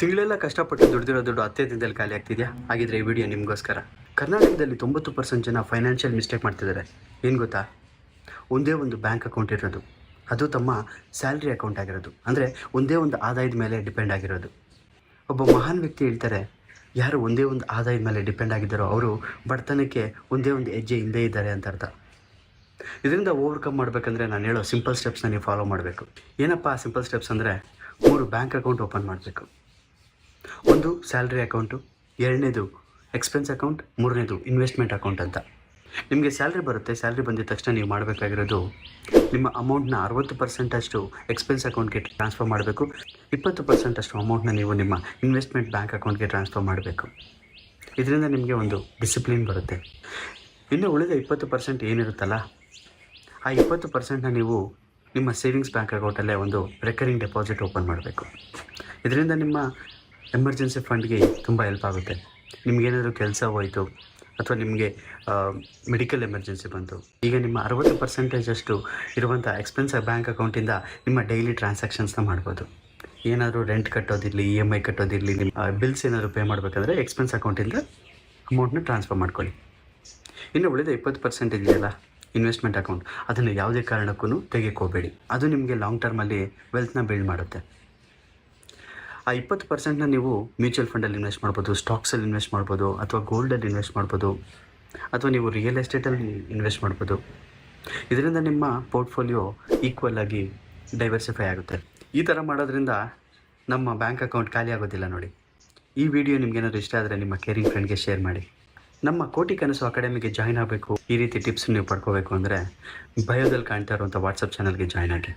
ತಿಂಗಳೆಲ್ಲ ಕಷ್ಟಪಟ್ಟು ದುಡ್ದಿರೋ ದುಡ್ಡು ಹತ್ತೇ ದಿನದಲ್ಲಿ ಖಾಲಿ ಆಗ್ತಿದೆಯಾ? ಹಾಗಿದ್ರೆ ಈ ವಿಡಿಯೋ ನಿಮಗೋಸ್ಕರ. ಕರ್ನಾಟಕದಲ್ಲಿ 90% ಜನ ಫೈನಾನ್ಷಿಯಲ್ ಮಿಸ್ಟೇಕ್ ಮಾಡ್ತಿದ್ದಾರೆ. ಏನು ಗೊತ್ತಾ? ಒಂದೇ ಒಂದು ಬ್ಯಾಂಕ್ ಅಕೌಂಟ್ ಇರೋದು, ಅದು ತಮ್ಮ ಸ್ಯಾಲ್ರಿ ಅಕೌಂಟ್ ಆಗಿರೋದು. ಅಂದರೆ ಒಂದೇ ಒಂದು ಆದಾಯದ ಮೇಲೆ ಡಿಪೆಂಡ್ ಆಗಿರೋದು. ಒಬ್ಬ ಮಹಾನ್ ವ್ಯಕ್ತಿ ಹೇಳ್ತಾರೆ, ಯಾರು ಒಂದೇ ಒಂದು ಆದಾಯದ ಮೇಲೆ ಡಿಪೆಂಡ್ ಆಗಿದ್ದಾರೋ ಅವರು ಬಡತನಕ್ಕೆ ಒಂದೇ ಒಂದು ಹೆಜ್ಜೆ ಹಿಂದೆ ಇದ್ದಾರೆ ಅಂತ ಅರ್ಥ. ಇದರಿಂದ ಓವರ್ಕಮ್ ಮಾಡಬೇಕಂದ್ರೆ ನಾನು ಹೇಳೋ ಸಿಂಪಲ್ ಸ್ಟೆಪ್ಸ್ನ ನೀವು ಫಾಲೋ ಮಾಡಬೇಕು. ಏನಪ್ಪ ಆ ಸಿಂಪಲ್ ಸ್ಟೆಪ್ಸ್ ಅಂದರೆ, 3 ಬ್ಯಾಂಕ್ ಅಕೌಂಟ್ ಓಪನ್ ಮಾಡಬೇಕು. ಒಂದು ಸ್ಯಾಲ್ರಿ ಅಕೌಂಟು, ಎರಡನೇದು ಎಕ್ಸ್ಪೆನ್ಸ್ ಅಕೌಂಟ್, ಮೂರನೇದು ಇನ್ವೆಸ್ಟ್ಮೆಂಟ್ ಅಕೌಂಟ್ ಅಂತ. ನಿಮಗೆ ಸ್ಯಾಲ್ರಿ ಬರುತ್ತೆ. ಸ್ಯಾಲ್ರಿ ಬಂದಿದ ತಕ್ಷಣ ನೀವು ಮಾಡಬೇಕಾಗಿರೋದು, ನಿಮ್ಮ ಅಮೌಂಟ್ನ 60% ಅಷ್ಟು ಎಕ್ಸ್ಪೆನ್ಸ್ ಅಕೌಂಟ್ಗೆ ಟ್ರಾನ್ಸ್ಫರ್ ಮಾಡಬೇಕು. 20% ಅಷ್ಟು ಅಮೌಂಟ್ನ ನೀವು ನಿಮ್ಮ ಇನ್ವೆಸ್ಟ್ಮೆಂಟ್ ಬ್ಯಾಂಕ್ ಅಕೌಂಟ್ಗೆ ಟ್ರಾನ್ಸ್ಫರ್ ಮಾಡಬೇಕು. ಇದರಿಂದ ನಿಮಗೆ ಒಂದು ಡಿಸಿಪ್ಲಿನ್ ಬರುತ್ತೆ. ಇನ್ನು ಉಳಿದ 20% ಏನಿರುತ್ತಲ್ಲ, ಆ 20%ನ ನೀವು ನಿಮ್ಮ ಸೇವಿಂಗ್ಸ್ ಬ್ಯಾಂಕ್ ಅಕೌಂಟಲ್ಲೇ ಒಂದು ರೆಕರಿಂಗ್ ಡೆಪಾಸಿಟ್ ಓಪನ್ ಮಾಡಬೇಕು. ಇದರಿಂದ ನಿಮ್ಮ ಎಮರ್ಜೆನ್ಸಿ ಫಂಡ್ಗೆ ತುಂಬ ಹೆಲ್ಪ್ ಆಗುತ್ತೆ. ನಿಮಗೇನಾದರೂ ಕೆಲಸ ಹೋಯಿತು ಅಥವಾ ನಿಮಗೆ ಮೆಡಿಕಲ್ ಎಮರ್ಜೆನ್ಸಿ ಬಂತು, ಈಗ ನಿಮ್ಮ 60% ಅಷ್ಟು ಇರುವಂಥ ಎಕ್ಸ್ಪೆನ್ಸ್ ಬ್ಯಾಂಕ್ ಅಕೌಂಟಿಂದ ನಿಮ್ಮ ಡೈಲಿ ಟ್ರಾನ್ಸಾಕ್ಷನ್ಸ್ನ ಮಾಡ್ಬೋದು. ಏನಾದರೂ ರೆಂಟ್ ಕಟ್ಟೋದಿರಲಿ, EMI ಕಟ್ಟೋದಿರಲಿ, ನಿಮ್ಮ ಬಿಲ್ಸ್ ಏನಾದರೂ ಪೇ ಮಾಡಬೇಕಾದ್ರೆ ಎಕ್ಸ್ಪೆನ್ಸ್ ಅಕೌಂಟಿಂದ ಅಮೌಂಟ್ನ ಟ್ರಾನ್ಸ್ಫರ್ ಮಾಡ್ಕೊಳ್ಳಿ. ಇನ್ನು ಉಳಿದ 20% ಇದೆಯಲ್ಲ ಇನ್ವೆಸ್ಟ್ಮೆಂಟ್ ಅಕೌಂಟ್, ಅದನ್ನು ಯಾವುದೇ ಕಾರಣಕ್ಕೂ ತೆಗೆಯೋಕೋಬೇಡಿ. ಅದು ನಿಮಗೆ ಲಾಂಗ್ ಟರ್ಮಲ್ಲಿ ವೆಲ್ತ್ನ ಬಿಲ್ಡ್ ಮಾಡುತ್ತೆ. ಆ 20%ನ ನೀವು ಮ್ಯೂಚುವಲ್ ಫಂಡಲ್ಲಿ ಇನ್ವೆಸ್ಟ್ ಮಾಡ್ಬೋದು, ಸ್ಟಾಕ್ಸಲ್ಲಿ ಇನ್ವೆಸ್ಟ್ ಮಾಡ್ಬೋದು, ಅಥವಾ ಗೋಲ್ಡಲ್ಲಿ ಇನ್ವೆಸ್ಟ್ ಮಾಡ್ಬೋದು, ಅಥವಾ ನೀವು ರಿಯಲ್ ಎಸ್ಟೇಟಲ್ಲಿ ಇನ್ವೆಸ್ಟ್ ಮಾಡ್ಬೋದು. ಇದರಿಂದ ನಿಮ್ಮ ಪೋರ್ಟ್ಫೋಲಿಯೋ ಈಕ್ವಲ್ ಆಗಿ ಡೈವರ್ಸಿಫೈ ಆಗುತ್ತೆ. ಈ ಥರ ಮಾಡೋದ್ರಿಂದ ನಮ್ಮ ಬ್ಯಾಂಕ್ ಅಕೌಂಟ್ ಖಾಲಿ ಆಗೋದಿಲ್ಲ ನೋಡಿ. ಈ ವಿಡಿಯೋ ನಿಮಗೇನಾದರೂ ಇಷ್ಟ ಆದರೆ ನಿಮ್ಮ ಕೇರಿಂಗ್ ಫ್ರೆಂಡ್ಗೆ ಶೇರ್ ಮಾಡಿ. ನಮ್ಮ ಕೋಟಿ ಕನಸು ಅಕಾಡೆಮಿಗೆ ಜಾಯ್ನ್ ಆಗಬೇಕು, ಈ ರೀತಿ ಟಿಪ್ಸ್ ನೀವು ಪಡ್ಕೋಬೇಕು ಅಂದರೆ ಬಯೋದಲ್ಲಿ ಕಾಣ್ತಾ ಇರುವಂಥ ವಾಟ್ಸಪ್ ಚಾನಲ್ಗೆ ಜಾಯ್ನ್ ಆಗಿ.